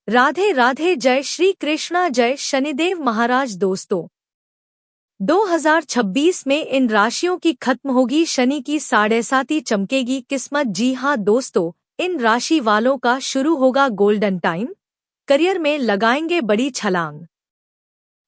राधे राधे। जय श्री कृष्णा, जय शनिदेव महाराज। दोस्तों, 2026 में इन राशियों की खत्म होगी शनि की 7.5 चमकेगी किस्मत। जी हाँ दोस्तों, इन राशि वालों का शुरू होगा गोल्डन टाइम, करियर में लगाएंगे बड़ी छलांग।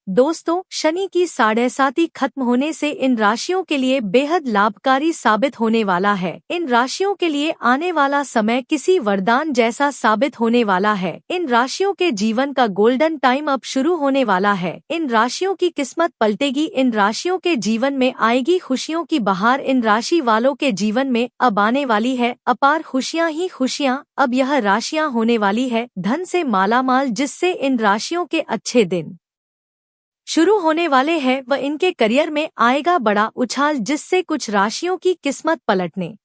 दोस्तों, शनि की 7.5 खत्म होने से इन राशियों के लिए बेहद लाभकारी साबित होने वाला है। इन राशियों के लिए आने वाला समय किसी वरदान जैसा साबित होने वाला है। इन राशियों के जीवन का गोल्डन टाइम अब शुरू होने वाला है। इन राशियों की किस्मत पलटेगी। इन राशियों के जीवन में आएगी खुशियों की बहार। इन राशि वालों के जीवन में अब आने वाली है अपार खुशियां ही खुशियां। अब यह राशियां होने वाली है धन से मालामाल, जिससे इन राशियों के अच्छे दिन शुरू होने वाले हैं व इनके करियर में आएगा बड़ा उछाल, जिससे कुछ राशियों की किस्मत पलटने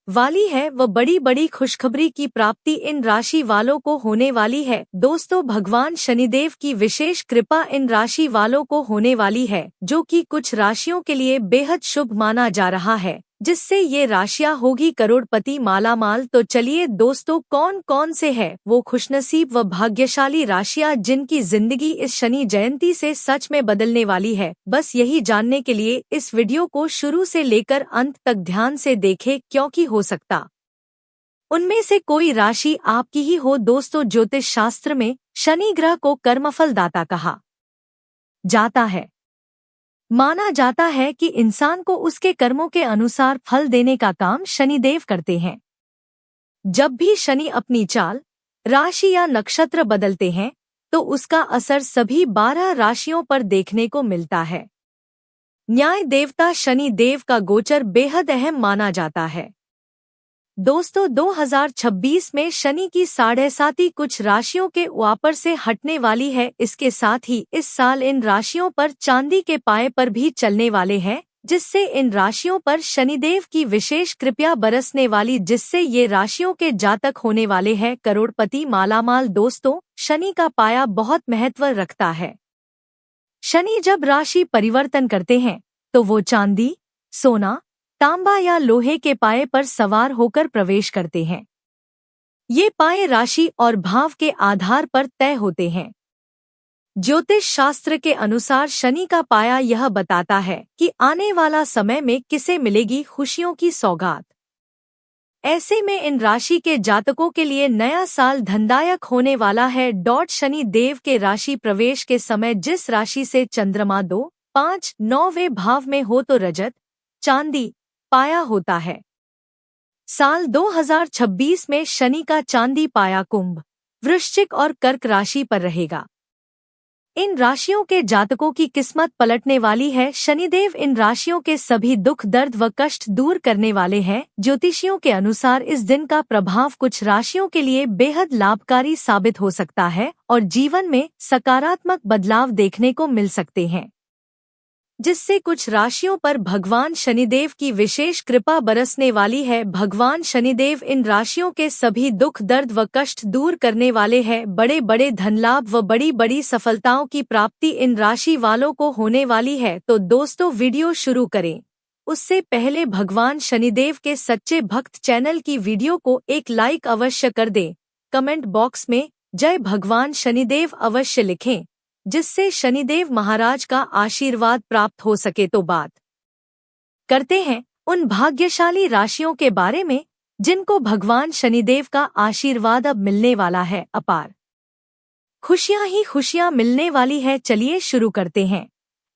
वाली है व बड़ी बड़ी खुशखबरी की प्राप्ति इन राशि वालों को होने वाली है। दोस्तों, भगवान शनिदेव की विशेष कृपा इन राशि वालों को होने वाली है, जो कि कुछ राशियों के लिए बेहद शुभ माना जा रहा है, जिससे ये राशियां होगी करोड़पति मालामाल। तो चलिए दोस्तों, कौन कौन से है वो खुशनसीब व भाग्यशाली राशियां जिनकी जिंदगी इस शनि जयंती से सच में बदलने वाली है। बस यही जानने के लिए इस वीडियो को शुरू से लेकर अंत तक ध्यान से देखें, क्योंकि हो सकता उनमें से कोई राशि आपकी ही हो। दोस्तों, ज्योतिष शास्त्र में शनि ग्रह को कर्मफल दाता कहा जाता है। माना जाता है कि इंसान को उसके कर्मों के अनुसार फल देने का काम शनिदेव करते हैं। जब भी शनि अपनी चाल, राशि या नक्षत्र बदलते हैं तो उसका असर सभी 12 राशियों पर देखने को मिलता है। न्याय देवता शनि देव का गोचर बेहद अहम माना जाता है। दोस्तों, 2026 में शनि की 7.5 कुछ राशियों के ऊपर से हटने वाली है। इसके साथ ही इस साल इन राशियों पर चांदी के पाए पर भी चलने वाले हैं, जिससे इन राशियों पर शनिदेव की विशेष कृपा बरसने वाली, जिससे ये राशियों के जातक होने वाले हैं करोड़पति मालामाल। दोस्तों, शनि का पाया बहुत महत्व रखता है। शनि जब राशि परिवर्तन करते हैं तो वो चांदी, सोना, तांबा या लोहे के पाए पर सवार होकर प्रवेश करते हैं। ये पाए राशि और भाव के आधार पर तय होते हैं। ज्योतिष शास्त्र के अनुसार शनि का पाया यह बताता है कि आने वाला समय में किसे मिलेगी खुशियों की सौगात। ऐसे में इन राशि के जातकों के लिए नया साल धनदायक होने वाला है। शनि देव के राशि प्रवेश के समय जिस राशि से चंद्रमा 2, 5, 9वें भाव में हो तो रजत, चांदी पाया होता है। साल 2026 में शनि का चांदी पाया कुंभ, वृश्चिक और कर्क राशि पर रहेगा। इन राशियों के जातकों की किस्मत पलटने वाली है। शनिदेव इन राशियों के सभी दुख, दर्द व कष्ट दूर करने वाले हैं। ज्योतिषियों के अनुसार इस दिन का प्रभाव कुछ राशियों के लिए बेहद लाभकारी साबित हो सकता है और जीवन में सकारात्मक बदलाव देखने को मिल सकते हैं, जिससे कुछ राशियों पर भगवान शनिदेव की विशेष कृपा बरसने वाली है। भगवान शनिदेव इन राशियों के सभी दुख, दर्द व कष्ट दूर करने वाले हैं। बड़े बड़े धन लाभ व बड़ी बड़ी सफलताओं की प्राप्ति इन राशि वालों को होने वाली है। तो दोस्तों, वीडियो शुरू करें उससे पहले भगवान शनिदेव के सच्चे भक्त चैनल की वीडियो को एक लाइक अवश्य कर दें। कमेंट बॉक्स में जय भगवान शनिदेव अवश्य लिखें, जिससे शनिदेव महाराज का आशीर्वाद प्राप्त हो सके। तो बात करते हैं उन भाग्यशाली राशियों के बारे में जिनको भगवान शनिदेव का आशीर्वाद अब मिलने वाला है। अपार खुशियां ही खुशियां मिलने वाली है। चलिए शुरू करते हैं।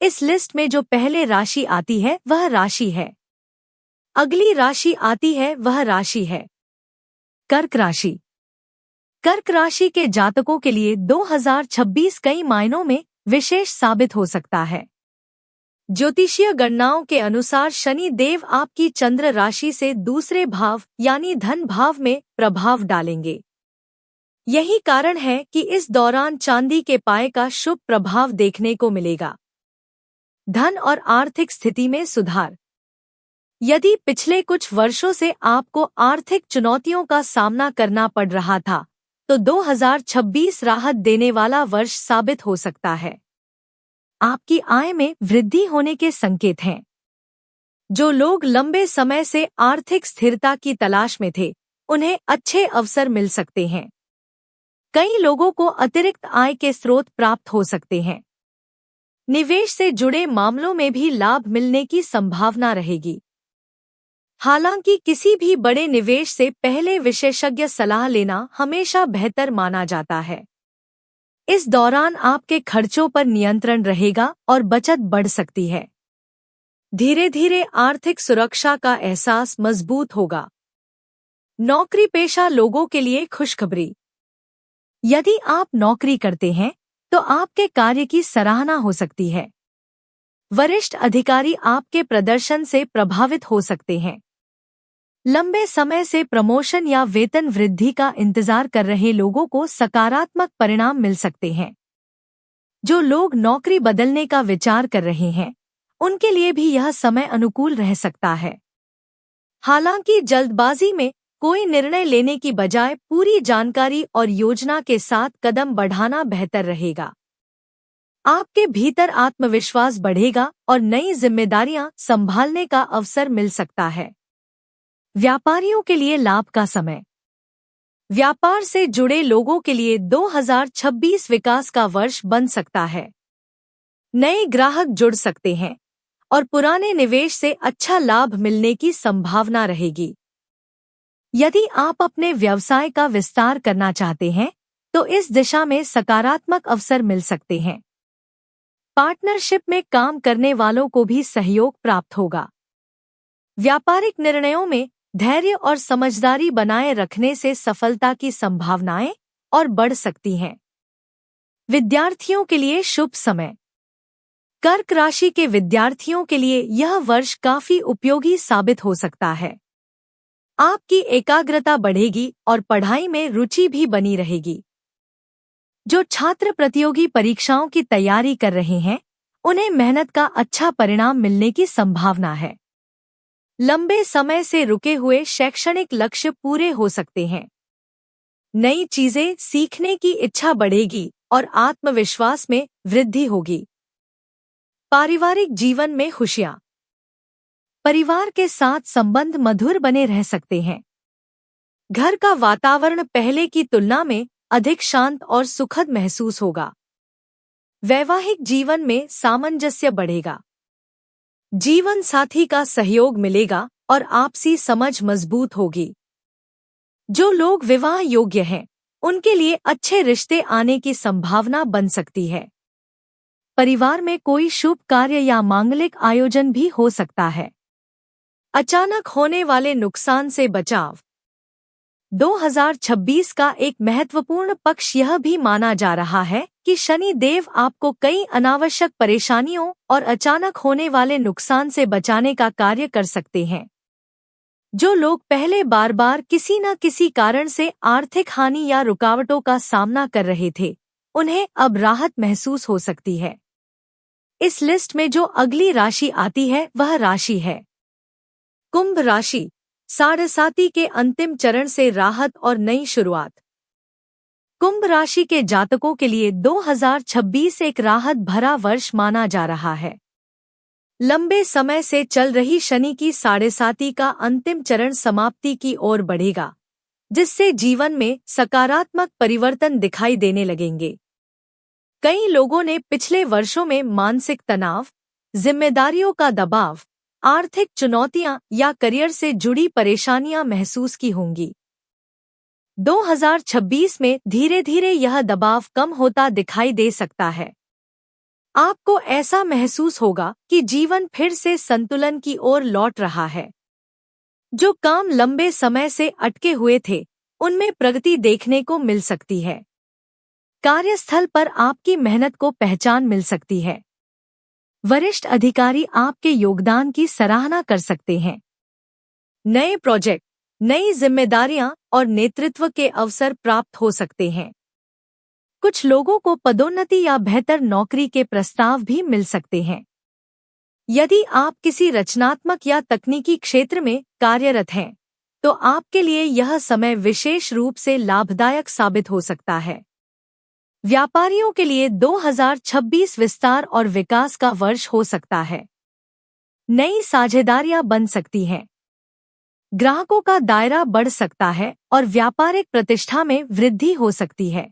इस लिस्ट में जो पहले राशि आती है वह राशि है, अगली राशि आती है वह राशि है कर्क राशि। कर्क राशि के जातकों के लिए 2026 कई मायनों में विशेष साबित हो सकता है। ज्योतिषीय गणनाओं के अनुसार शनि देव आपकी चंद्र राशि से दूसरे भाव यानी धन भाव में प्रभाव डालेंगे। यही कारण है कि इस दौरान चांदी के पाए का शुभ प्रभाव देखने को मिलेगा। धन और आर्थिक स्थिति में सुधार। यदि पिछले कुछ वर्षों से आपको आर्थिक चुनौतियों का सामना करना पड़ रहा था तो 2026 राहत देने वाला वर्ष साबित हो सकता है। आपकी आय में वृद्धि होने के संकेत हैं। जो लोग लंबे समय से आर्थिक स्थिरता की तलाश में थे, उन्हें अच्छे अवसर मिल सकते हैं। कई लोगों को अतिरिक्त आय के स्रोत प्राप्त हो सकते हैं। निवेश से जुड़े मामलों में भी लाभ मिलने की संभावना रहेगी। हालांकि किसी भी बड़े निवेश से पहले विशेषज्ञ सलाह लेना हमेशा बेहतर माना जाता है। इस दौरान आपके खर्चों पर नियंत्रण रहेगा और बचत बढ़ सकती है। धीरे धीरे आर्थिक सुरक्षा का एहसास मजबूत होगा। नौकरी पेशा लोगों के लिए खुशखबरी। यदि आप नौकरी करते हैं तो आपके कार्य की सराहना हो सकती है। वरिष्ठ अधिकारी आपके प्रदर्शन से प्रभावित हो सकते हैं। लंबे समय से प्रमोशन या वेतन वृद्धि का इंतजार कर रहे लोगों को सकारात्मक परिणाम मिल सकते हैं। जो लोग नौकरी बदलने का विचार कर रहे हैं, उनके लिए भी यह समय अनुकूल रह सकता है। हालांकि जल्दबाजी में कोई निर्णय लेने की बजाय पूरी जानकारी और योजना के साथ कदम बढ़ाना बेहतर रहेगा। आपके भीतर आत्मविश्वास बढ़ेगा और नई जिम्मेदारियां संभालने का अवसर मिल सकता है। व्यापारियों के लिए लाभ का समय। व्यापार से जुड़े लोगों के लिए 2026 विकास का वर्ष बन सकता है। नए ग्राहक जुड़ सकते हैं और पुराने निवेश से अच्छा लाभ मिलने की संभावना रहेगी। यदि आप अपने व्यवसाय का विस्तार करना चाहते हैं तो इस दिशा में सकारात्मक अवसर मिल सकते हैं। पार्टनरशिप में काम करने वालों को भी सहयोग प्राप्त होगा। व्यापारिक निर्णयों में धैर्य और समझदारी बनाए रखने से सफलता की संभावनाएं और बढ़ सकती हैं। विद्यार्थियों के लिए शुभ समय। कर्क राशि के विद्यार्थियों के लिए यह वर्ष काफी उपयोगी साबित हो सकता है। आपकी एकाग्रता बढ़ेगी और पढ़ाई में रुचि भी बनी रहेगी। जो छात्र प्रतियोगी परीक्षाओं की तैयारी कर रहे हैं, उन्हें मेहनत का अच्छा परिणाम मिलने की संभावना है। लंबे समय से रुके हुए शैक्षणिक लक्ष्य पूरे हो सकते हैं। नई चीजें सीखने की इच्छा बढ़ेगी और आत्मविश्वास में वृद्धि होगी। पारिवारिक जीवन में खुशियां। परिवार के साथ संबंध मधुर बने रह सकते हैं। घर का वातावरण पहले की तुलना में अधिक शांत और सुखद महसूस होगा। वैवाहिक जीवन में सामंजस्य बढ़ेगा। जीवन साथी का सहयोग मिलेगा और आपसी समझ मजबूत होगी। जो लोग विवाह योग्य हैं, उनके लिए अच्छे रिश्ते आने की संभावना बन सकती है। परिवार में कोई शुभ कार्य या मांगलिक आयोजन भी हो सकता है। अचानक होने वाले नुकसान से बचाव। 2026 का एक महत्वपूर्ण पक्ष यह भी माना जा रहा है कि शनि देव आपको कई अनावश्यक परेशानियों और अचानक होने वाले नुकसान से बचाने का कार्य कर सकते हैं। जो लोग पहले बार बार किसी न किसी कारण से आर्थिक हानि या रुकावटों का सामना कर रहे थे, उन्हें अब राहत महसूस हो सकती है। इस लिस्ट में जो अगली राशि आती है वह राशि है कुंभ राशि। साढ़ेसाती के अंतिम चरण से राहत और नई शुरुआत। कुंभ राशि के जातकों के लिए 2026 एक राहत भरा वर्ष माना जा रहा है। लंबे समय से चल रही शनि की साढ़ेसाती का अंतिम चरण समाप्ति की ओर बढ़ेगा, जिससे जीवन में सकारात्मक परिवर्तन दिखाई देने लगेंगे। कई लोगों ने पिछले वर्षों में मानसिक तनाव, जिम्मेदारियों का दबाव, आर्थिक चुनौतियां या करियर से जुड़ी परेशानियां महसूस की होंगी। 2026 में धीरे धीरे यह दबाव कम होता दिखाई दे सकता है। आपको ऐसा महसूस होगा कि जीवन फिर से संतुलन की ओर लौट रहा है। जो काम लंबे समय से अटके हुए थे, उनमें प्रगति देखने को मिल सकती है। कार्यस्थल पर आपकी मेहनत को पहचान मिल सकती है। वरिष्ठ अधिकारी आपके योगदान की सराहना कर सकते हैं। नए प्रोजेक्ट, नई जिम्मेदारियां और नेतृत्व के अवसर प्राप्त हो सकते हैं। कुछ लोगों को पदोन्नति या बेहतर नौकरी के प्रस्ताव भी मिल सकते हैं। यदि आप किसी रचनात्मक या तकनीकी क्षेत्र में कार्यरत हैं, तो आपके लिए यह समय विशेष रूप से लाभदायक साबित हो सकता है। व्यापारियों के लिए 2026 विस्तार और विकास का वर्ष हो सकता है। नई साझेदारियां बन सकती हैं। ग्राहकों का दायरा बढ़ सकता है और व्यापारिक प्रतिष्ठा में वृद्धि हो सकती है।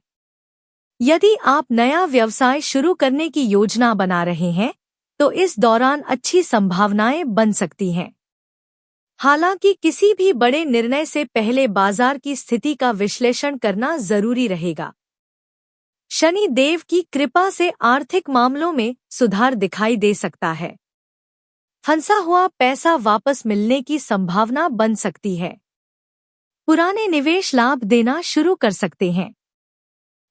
यदि आप नया व्यवसाय शुरू करने की योजना बना रहे हैं तो इस दौरान अच्छी संभावनाएं बन सकती हैं। हालांकि किसी भी बड़े निर्णय से पहले बाजार की स्थिति का विश्लेषण करना जरूरी रहेगा। शनि देव की कृपा से आर्थिक मामलों में सुधार दिखाई दे सकता है। फंसा हुआ पैसा वापस मिलने की संभावना बन सकती है। पुराने निवेश लाभ देना शुरू कर सकते हैं।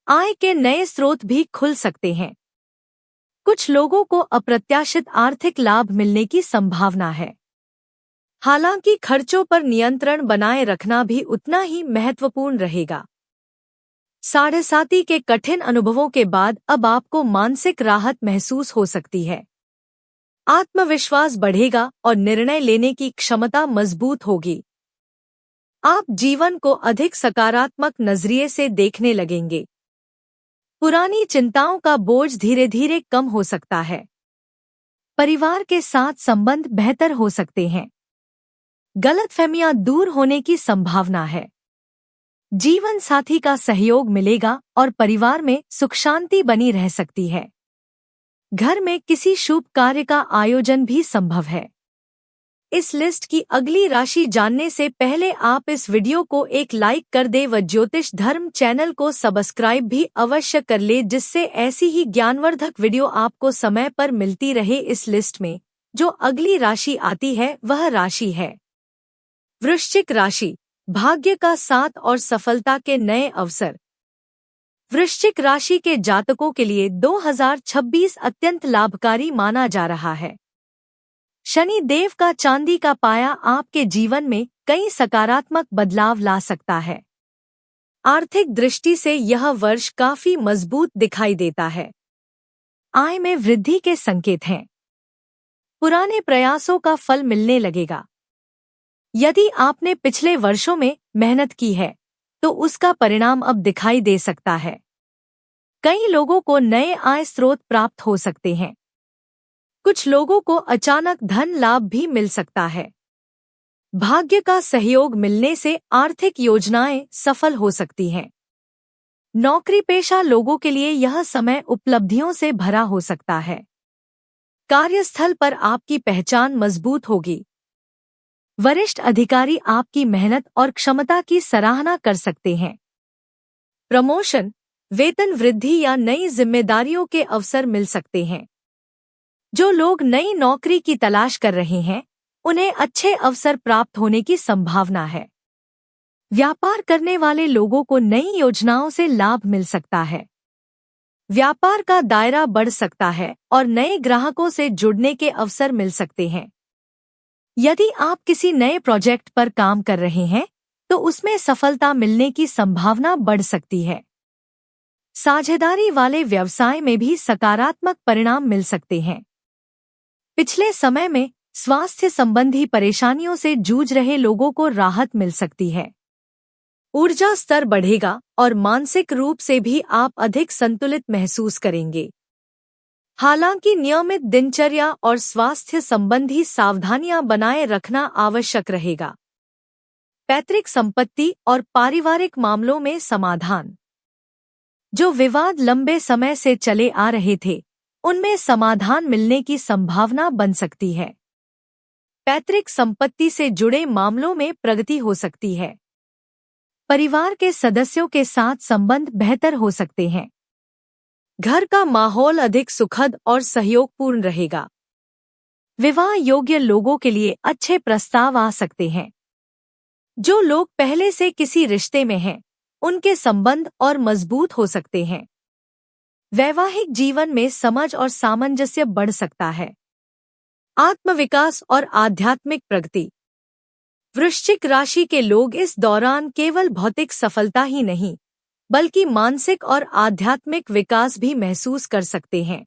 आय के नए स्रोत भी खुल सकते हैं। कुछ लोगों को अप्रत्याशित आर्थिक लाभ मिलने की संभावना है। हालांकि खर्चों पर नियंत्रण बनाए रखना भी उतना ही महत्वपूर्ण रहेगा। साढ़े साती के कठिन अनुभवों के बाद अब आपको मानसिक राहत महसूस हो सकती है। आत्मविश्वास बढ़ेगा और निर्णय लेने की क्षमता मजबूत होगी। आप जीवन को अधिक सकारात्मक नजरिए से देखने लगेंगे। पुरानी चिंताओं का बोझ धीरे धीरे कम हो सकता है। परिवार के साथ संबंध बेहतर हो सकते हैं। गलतफहमियां दूर होने की संभावना है। जीवन साथी का सहयोग मिलेगा और परिवार में सुख शांति बनी रह सकती है। घर में किसी शुभ कार्य का आयोजन भी संभव है। इस लिस्ट की अगली राशि जानने से पहले आप इस वीडियो को एक लाइक कर दें व ज्योतिष धर्म चैनल को सब्सक्राइब भी अवश्य कर ले, जिससे ऐसी ही ज्ञानवर्धक वीडियो आपको समय पर मिलती रहे। इस लिस्ट में जो अगली राशि आती है वह राशि है वृश्चिक राशि। भाग्य का साथ और सफलता के नए अवसर। वृश्चिक राशि के जातकों के लिए 2026 अत्यंत लाभकारी माना जा रहा है। शनि देव का चांदी का पाया आपके जीवन में कई सकारात्मक बदलाव ला सकता है। आर्थिक दृष्टि से यह वर्ष काफी मजबूत दिखाई देता है। आय में वृद्धि के संकेत हैं। पुराने प्रयासों का फल मिलने लगेगा। यदि आपने पिछले वर्षों में मेहनत की है तो उसका परिणाम अब दिखाई दे सकता है। कई लोगों को नए आय स्रोत प्राप्त हो सकते हैं। कुछ लोगों को अचानक धन लाभ भी मिल सकता है। भाग्य का सहयोग मिलने से आर्थिक योजनाएं सफल हो सकती हैं। नौकरी पेशा लोगों के लिए यह समय उपलब्धियों से भरा हो सकता है। कार्यस्थल पर आपकी पहचान मजबूत होगी। वरिष्ठ अधिकारी आपकी मेहनत और क्षमता की सराहना कर सकते हैं। प्रमोशन, वेतन वृद्धि या नई जिम्मेदारियों के अवसर मिल सकते हैं। जो लोग नई नौकरी की तलाश कर रहे हैं उन्हें अच्छे अवसर प्राप्त होने की संभावना है। व्यापार करने वाले लोगों को नई योजनाओं से लाभ मिल सकता है। व्यापार का दायरा बढ़ सकता है और नए ग्राहकों से जुड़ने के अवसर मिल सकते हैं। यदि आप किसी नए प्रोजेक्ट पर काम कर रहे हैं तो उसमें सफलता मिलने की संभावना बढ़ सकती है। साझेदारी वाले व्यवसाय में भी सकारात्मक परिणाम मिल सकते हैं। पिछले समय में स्वास्थ्य संबंधी परेशानियों से जूझ रहे लोगों को राहत मिल सकती है। ऊर्जा स्तर बढ़ेगा और मानसिक रूप से भी आप अधिक संतुलित महसूस करेंगे। हालांकि नियमित दिनचर्या और स्वास्थ्य संबंधी सावधानियां बनाए रखना आवश्यक रहेगा। पैतृक संपत्ति और पारिवारिक मामलों में समाधान। जो विवाद लंबे समय से चले आ रहे थे उनमें समाधान मिलने की संभावना बन सकती है। पैतृक संपत्ति से जुड़े मामलों में प्रगति हो सकती है। परिवार के सदस्यों के साथ संबंध बेहतर हो सकते हैं। घर का माहौल अधिक सुखद और सहयोगपूर्ण रहेगा। विवाह योग्य लोगों के लिए अच्छे प्रस्ताव आ सकते हैं। जो लोग पहले से किसी रिश्ते में हैं, उनके संबंध और मजबूत हो सकते हैं। वैवाहिक जीवन में समझ और सामंजस्य बढ़ सकता है। आत्मविकास और आध्यात्मिक प्रगति। वृश्चिक राशि के लोग इस दौरान केवल भौतिक सफलता ही नहीं बल्कि मानसिक और आध्यात्मिक विकास भी महसूस कर सकते हैं।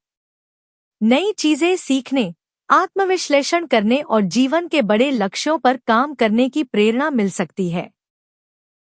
नई चीजें सीखने, आत्मविश्लेषण करने और जीवन के बड़े लक्ष्यों पर काम करने की प्रेरणा मिल सकती है।